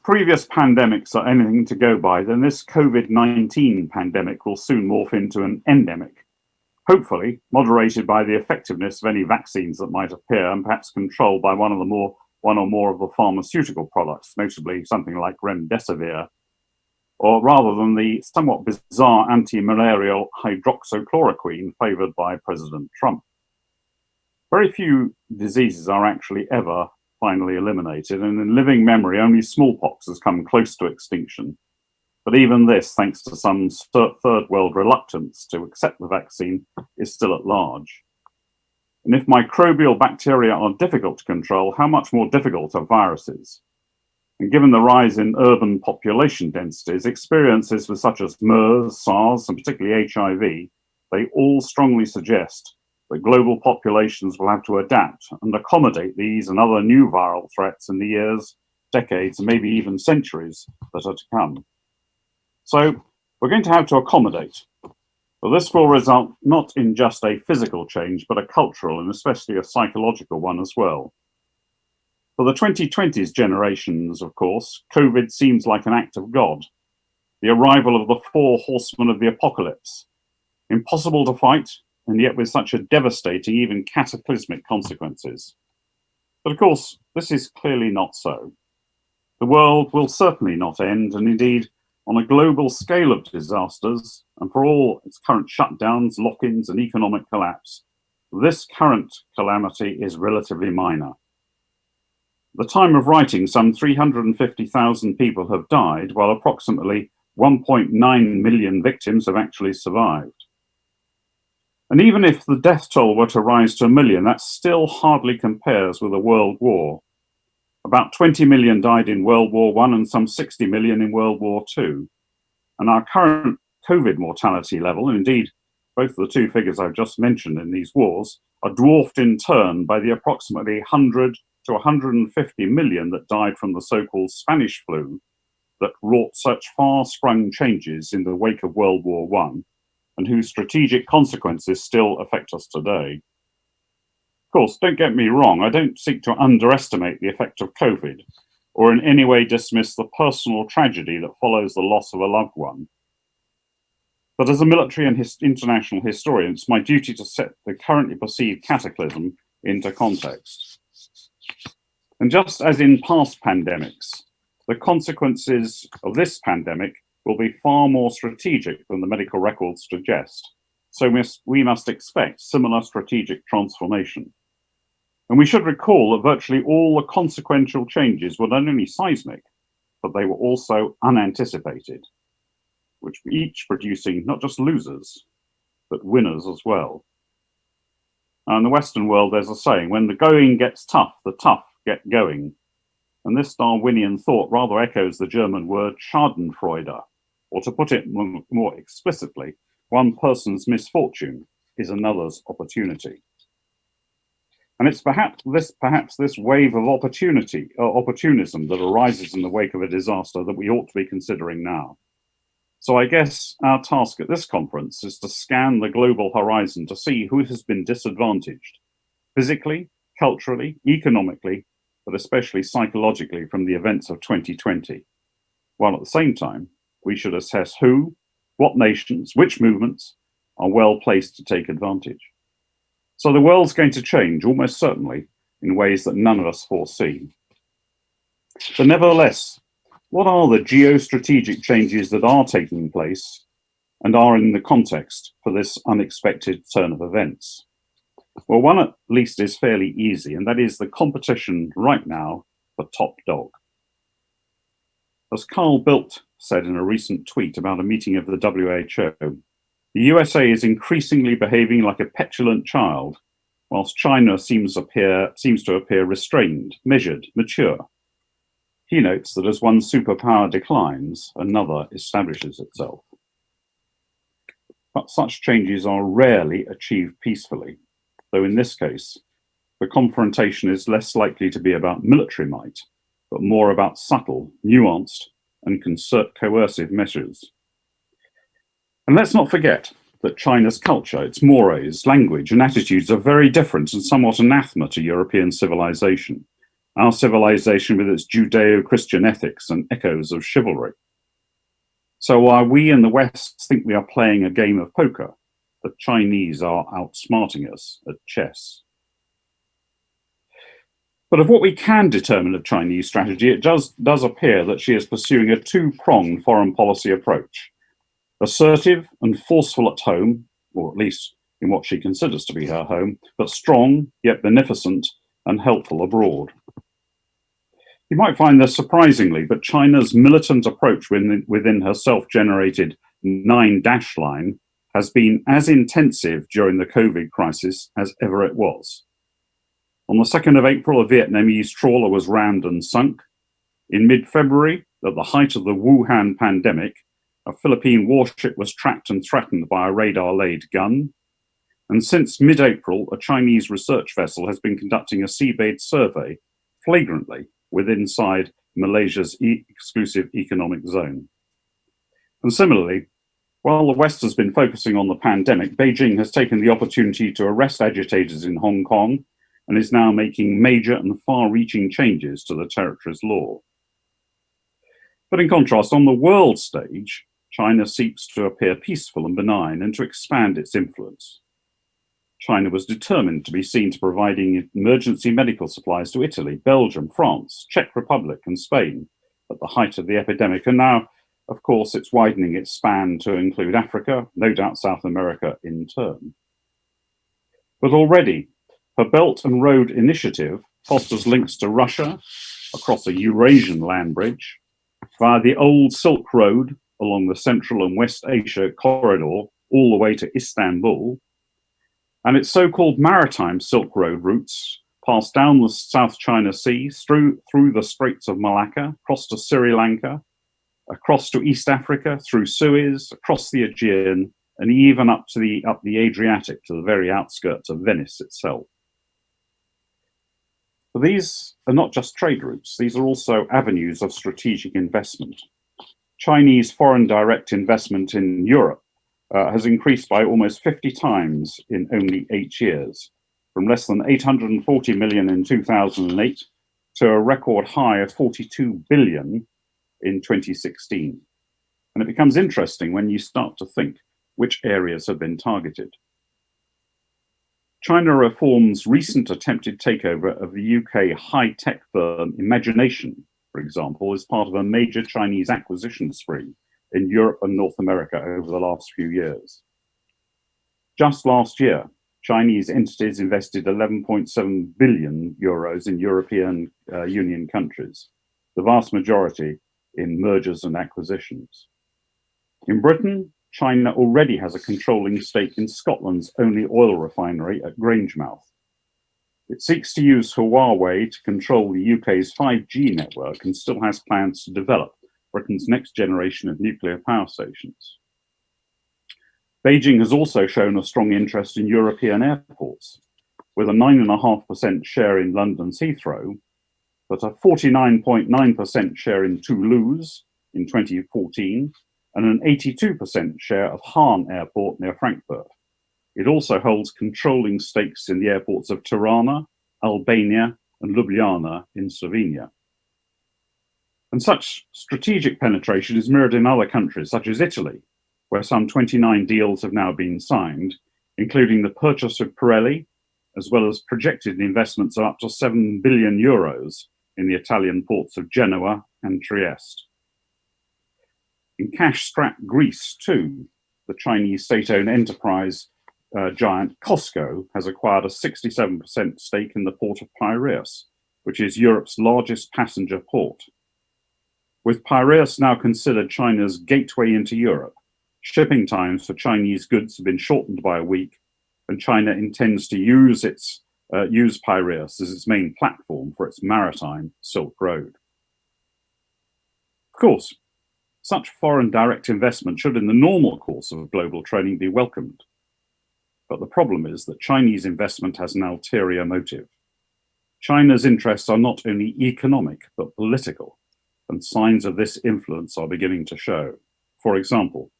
If previous pandemics are anything to go by, then this COVID-19 pandemic will soon morph into an endemic, hopefully moderated by the effectiveness of any vaccines that might appear and perhaps controlled by one or more of the pharmaceutical products, notably something like remdesivir, or rather than the somewhat bizarre anti-malarial hydroxychloroquine favoured by President Trump. Very few diseases are actually ever finally eliminated, and in living memory only smallpox has come close to extinction. But even this, thanks to some third world reluctance to accept the vaccine, is still at large. And if microbial bacteria are difficult to control, how much more difficult are viruses? And given the rise in urban population densities, experiences with such as MERS, SARS, and particularly HIV, they all strongly suggest that global populations will have to adapt and accommodate these and other new viral threats in the years, decades, and maybe even centuries that are to come. So we're going to have to accommodate. But this will result not in just a physical change, but a cultural and especially a psychological one as well. For the 2020s generations, of course, COVID seems like an act of God, the arrival of the four horsemen of the apocalypse, impossible to fight, and yet with such a devastating, even cataclysmic consequences. But of course, this is clearly not so. The world will certainly not end, and indeed, on a global scale of disasters, and for all its current shutdowns, lock-ins, and economic collapse, this current calamity is relatively minor. At the time of writing, some 350,000 people have died, while approximately 1.9 million victims have actually survived. And even if the death toll were to rise to 1 million, that still hardly compares with a world war. About 20 million died in World War I and some 60 million in World War II. And our current COVID mortality level, and indeed both the two figures I've just mentioned in these wars, are dwarfed in turn by the approximately 100 to 150 million that died from the so-called Spanish flu that wrought such far-sprung changes in the wake of World War I, and whose strategic consequences still affect us today. Of course, don't get me wrong, I don't seek to underestimate the effect of COVID, or in any way dismiss the personal tragedy that follows the loss of a loved one. But as a military and international historian, it's my duty to set the currently perceived cataclysm into context. And just as in past pandemics, the consequences of this pandemic will be far more strategic than the medical records suggest. So we must expect similar strategic transformation. And we should recall that virtually all the consequential changes were not only seismic, but they were also unanticipated, which each producing not just losers, but winners as well. Now, in the Western world, there's a saying, when the going gets tough, the tough get going. And this Darwinian thought rather echoes the German word Schadenfreude, or to put it more explicitly, one person's misfortune is another's opportunity. And it's perhaps this wave of opportunism that arises in the wake of a disaster that we ought to be considering now. So I guess our task at this conference is to scan the global horizon to see who has been disadvantaged, physically, culturally, economically, but especially psychologically from the events of 2020, while at the same time, we should assess who, what nations, which movements are well placed to take advantage. So the world's going to change, almost certainly, in ways that none of us foresee. But nevertheless, what are the geostrategic changes that are taking place and are in the context for this unexpected turn of events? Well, one at least is fairly easy, and that is the competition right now for top dog. As Carl Bildt said in a recent tweet about a meeting of the WHO, the USA is increasingly behaving like a petulant child, whilst China seems to appear restrained, measured, mature. He notes that as one superpower declines, another establishes itself. But such changes are rarely achieved peacefully, though in this case, the confrontation is less likely to be about military might, but more about subtle, nuanced, and coercive measures. And let's not forget that China's culture, its mores, language, and attitudes are very different and somewhat anathema to European civilization. our civilization with its Judeo-Christian ethics and echoes of chivalry. So while we in the West think we are playing a game of poker, the Chinese are outsmarting us at chess. But of what we can determine of Chinese strategy, it does appear that she is pursuing a two-pronged foreign policy approach. Assertive and forceful at home, or at least in what she considers to be her home, but strong, yet beneficent and helpful abroad. You might find this surprisingly, but China's militant approach within her self-generated 9-dash line has been as intensive during the COVID crisis as ever it was. On the 2nd of April, a Vietnamese trawler was rammed and sunk. In mid-February, at the height of the Wuhan pandemic, a Philippine warship was tracked and threatened by a radar-laid gun. And since mid-April, a Chinese research vessel has been conducting a seabed survey flagrantly inside Malaysia's exclusive economic zone. And similarly, while the West has been focusing on the pandemic, Beijing has taken the opportunity to arrest agitators in Hong Kong and is now making major and far-reaching changes to the territory's law. But in contrast, on the world stage, China seeks to appear peaceful and benign and to expand its influence. China was determined to be seen to providing emergency medical supplies to Italy, Belgium, France, Czech Republic and Spain at the height of the epidemic. And now, of course, it's widening its span to include Africa, no doubt South America in turn. But already, her Belt and Road Initiative fosters links to Russia across a Eurasian land bridge, via the old Silk Road along the Central and West Asia corridor all the way to Istanbul, and its so-called maritime Silk Road routes pass down the South China Sea, through the Straits of Malacca, across to Sri Lanka, across to East Africa, through Suez, across the Aegean, and even up the Adriatic to the very outskirts of Venice itself. But these are not just trade routes, these are also avenues of strategic investment. Chinese foreign direct investment in Europe has increased by almost 50 times in only 8 years, from less than 840 million in 2008 to a record high of 42 billion in 2016. And it becomes interesting when you start to think which areas have been targeted. China Reform's recent attempted takeover of the UK high-tech firm Imagination, for example, is part of a major Chinese acquisition spree in Europe and North America over the last few years. Just last year, Chinese entities invested 11.7 billion euros in European Union countries, the vast majority in mergers and acquisitions. In Britain, China already has a controlling stake in Scotland's only oil refinery at Grangemouth. It seeks to use Huawei to control the UK's 5G network and still has plans to develop Britain's next generation of nuclear power stations. Beijing has also shown a strong interest in European airports, with a 9.5% share in London's Heathrow, but a 49.9% share in Toulouse in 2014, and an 82% share of Hahn Airport near Frankfurt. It also holds controlling stakes in the airports of Tirana, Albania, and Ljubljana in Slovenia. And such strategic penetration is mirrored in other countries, such as Italy, where some 29 deals have now been signed, including the purchase of Pirelli, as well as projected investments of up to 7 billion euros in the Italian ports of Genoa and Trieste. In cash-strapped Greece, too, the Chinese state-owned enterprise giant Costco has acquired a 67% stake in the port of Piraeus, which is Europe's largest passenger port. With Piraeus now considered China's gateway into Europe, shipping times for Chinese goods have been shortened by a week, and China intends to use Piraeus as its main platform for its maritime Silk Road. Of course, such foreign direct investment should in the normal course of global trading be welcomed. But the problem is that Chinese investment has an ulterior motive. China's interests are not only economic, but political, and signs of this influence are beginning to show. For example,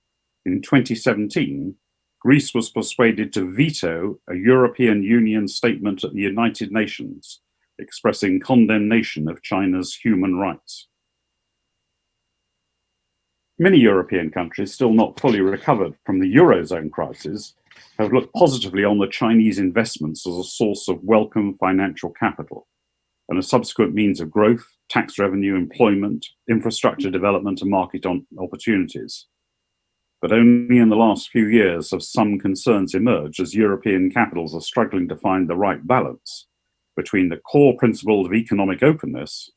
in 2017, Greece was persuaded to veto a European Union statement at the United Nations expressing condemnation of China's human rights. Many European countries, still not fully recovered from the Eurozone crisis, have looked positively on the Chinese investments as a source of welcome financial capital and a subsequent means of growth, tax revenue, employment, infrastructure development, and market opportunities. But only in the last few years have some concerns emerged as European capitals are struggling to find the right balance between the core principles of economic openness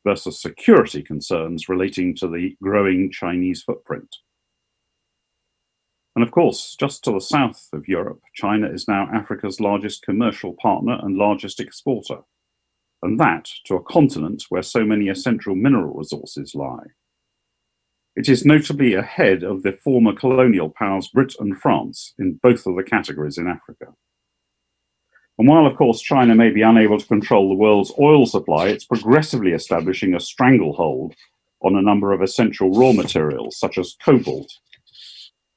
versus security concerns relating to the growing Chinese footprint. And of course, just to the south of Europe, China is now Africa's largest commercial partner and largest exporter, and that to a continent where so many essential mineral resources lie. It is notably ahead of the former colonial powers Britain and France in both of the categories in Africa. And while, of course, China may be unable to control the world's oil supply, it's progressively establishing a stranglehold on a number of essential raw materials, such as cobalt.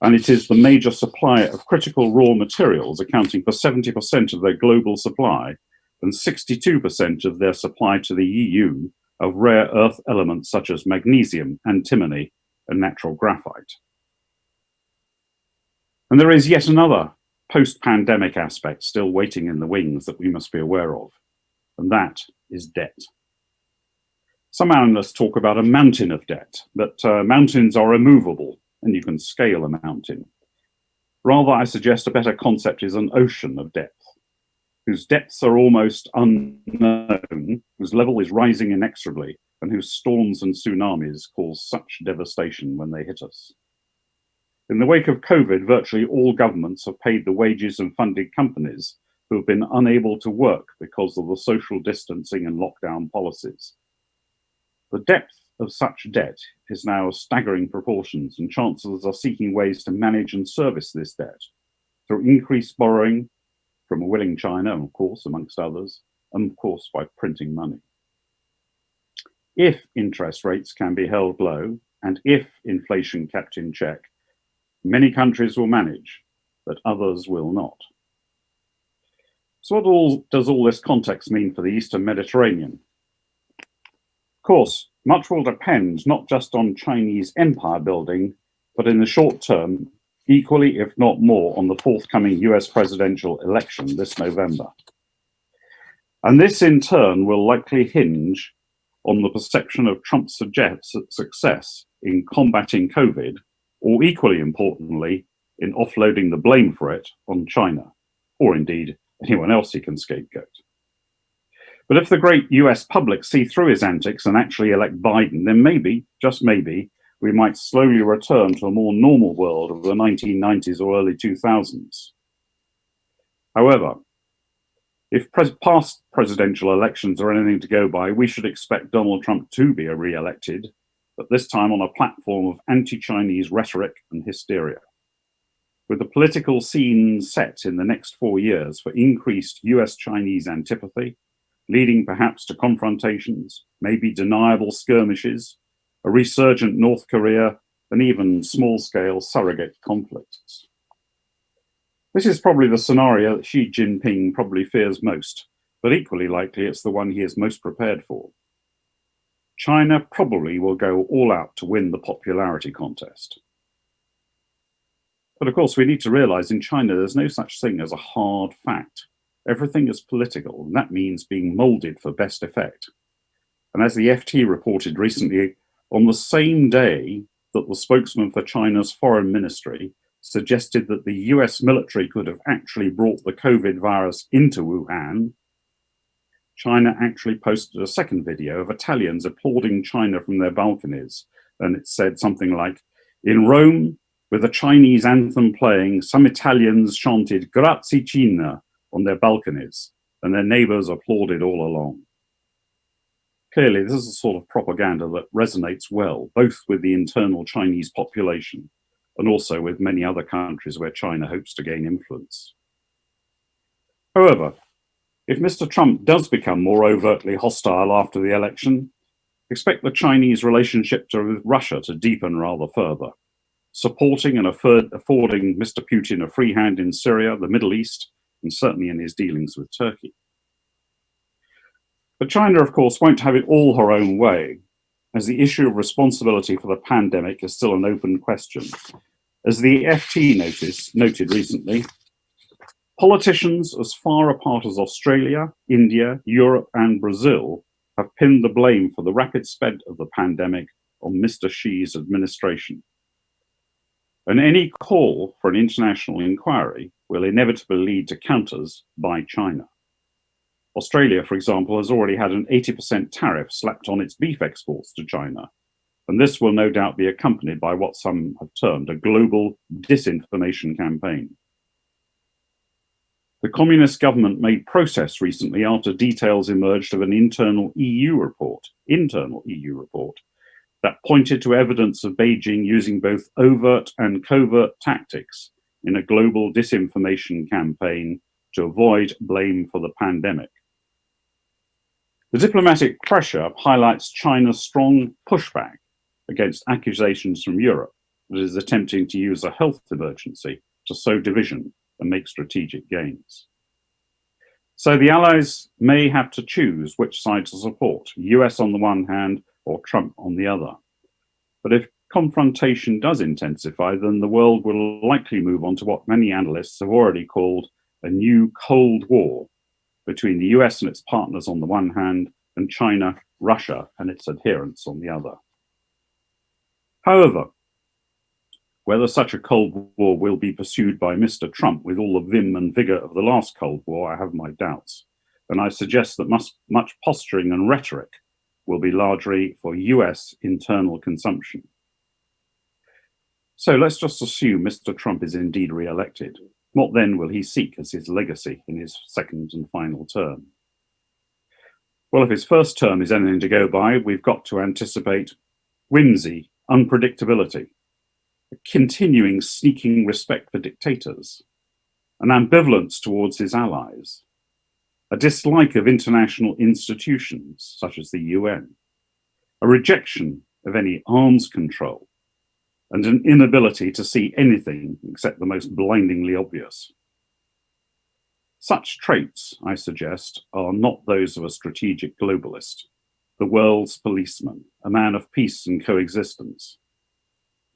And it is the major supplier of critical raw materials, accounting for 70% of their global supply and 62% of their supply to the EU of rare earth elements such as magnesium, antimony, and natural graphite. And there is yet another post-pandemic aspect still waiting in the wings that we must be aware of, and that is debt. Some analysts talk about a mountain of debt, but mountains are immovable and you can scale a mountain. Rather, I suggest a better concept is an ocean of depth, whose depths are almost unknown, whose level is rising inexorably, and whose storms and tsunamis cause such devastation when they hit us. In the wake of COVID, virtually all governments have paid the wages and funded companies who have been unable to work because of the social distancing and lockdown policies. The depth of such debt is now of staggering proportions, and chancellors are seeking ways to manage and service this debt through increased borrowing from a willing China, of course, amongst others, and of course by printing money. If interest rates can be held low, and if inflation kept in check, many countries will manage, but others will not. So what does all this context mean for the Eastern Mediterranean? Of course, much will depend not just on Chinese empire building, but in the short term, equally, if not more, on the forthcoming US presidential election this November. And this in turn will likely hinge on the perception of Trump's success in combating COVID, or equally importantly, in offloading the blame for it on China, or indeed anyone else he can scapegoat. But if the great US public see through his antics and actually elect Biden, then maybe, just maybe, we might slowly return to a more normal world of the 1990s or early 2000s. However, if past presidential elections are anything to go by, we should expect Donald Trump to be re-elected, but this time on a platform of anti-Chinese rhetoric and hysteria. With the political scene set in the next 4 years for increased US-Chinese antipathy, leading perhaps to confrontations, maybe deniable skirmishes, a resurgent North Korea, and even small-scale surrogate conflicts. This is probably the scenario that Xi Jinping probably fears most, but equally likely it's the one he is most prepared for. China probably will go all out to win the popularity contest. But of course, we need to realize in China there's no such thing as a hard fact. Everything is political, and that means being molded for best effect. And as the FT reported recently, on the same day that the spokesman for China's foreign ministry suggested that the US military could have actually brought the COVID virus into Wuhan, China actually posted a second video of Italians applauding China from their balconies. And it said something like, "In Rome, with the Chinese anthem playing, some Italians chanted Grazie Cina on their balconies, and their neighbors applauded all along." Clearly, this is a sort of propaganda that resonates well, both with the internal Chinese population and also with many other countries where China hopes to gain influence. However, if Mr. Trump does become more overtly hostile after the election, expect the Chinese relationship with Russia to deepen rather further, supporting and affording Mr. Putin a free hand in Syria, the Middle East, and certainly in his dealings with Turkey. But China, of course, won't have it all her own way, as the issue of responsibility for the pandemic is still an open question. As the FT noted recently, politicians as far apart as Australia, India, Europe, and Brazil have pinned the blame for the rapid spread of the pandemic on Mr. Xi's administration. And any call for an international inquiry will inevitably lead to counters by China. Australia, for example, has already had an 80% tariff slapped on its beef exports to China, and this will no doubt be accompanied by what some have termed a global disinformation campaign. The communist government made protests recently after details emerged of an internal EU report, that pointed to evidence of Beijing using both overt and covert tactics in a global disinformation campaign to avoid blame for the pandemic. The diplomatic pressure highlights China's strong pushback against accusations from Europe that it is attempting to use a health emergency to sow division and make strategic gains. So the Allies may have to choose which side to support, US on the one hand or Trump on the other. But if confrontation does intensify, then the world will likely move on to what many analysts have already called a new Cold War between the US and its partners on the one hand, and China, Russia, and its adherents on the other. However, whether such a Cold War will be pursued by Mr. Trump with all the vim and vigor of the last Cold War, I have my doubts. And I suggest that much posturing and rhetoric will be largely for US internal consumption. So let's just assume Mr. Trump is indeed re-elected. What then will he seek as his legacy in his second and final term? Well, if his first term is anything to go by, we've got to anticipate whimsy, unpredictability, a continuing sneaking respect for dictators, an ambivalence towards his allies, a dislike of international institutions such as the UN, a rejection of any arms control, and an inability to see anything except the most blindingly obvious. Such traits, I suggest, are not those of a strategic globalist, the world's policeman, a man of peace and coexistence.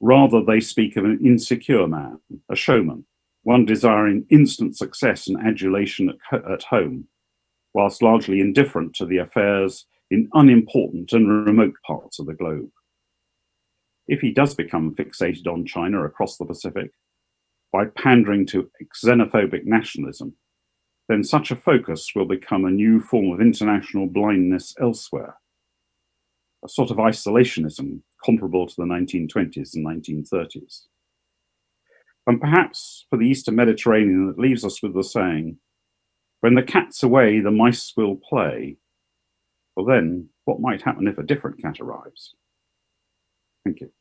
Rather, they speak of an insecure man, a showman, one desiring instant success and adulation at home, whilst largely indifferent to the affairs in unimportant and remote parts of the globe. If he does become fixated on China across the Pacific, by pandering to xenophobic nationalism, then such a focus will become a new form of international blindness elsewhere, a sort of isolationism comparable to the 1920s and 1930s. And perhaps for the Eastern Mediterranean, that leaves us with the saying, when the cat's away, the mice will play. Well then, what might happen if a different cat arrives? Thank you.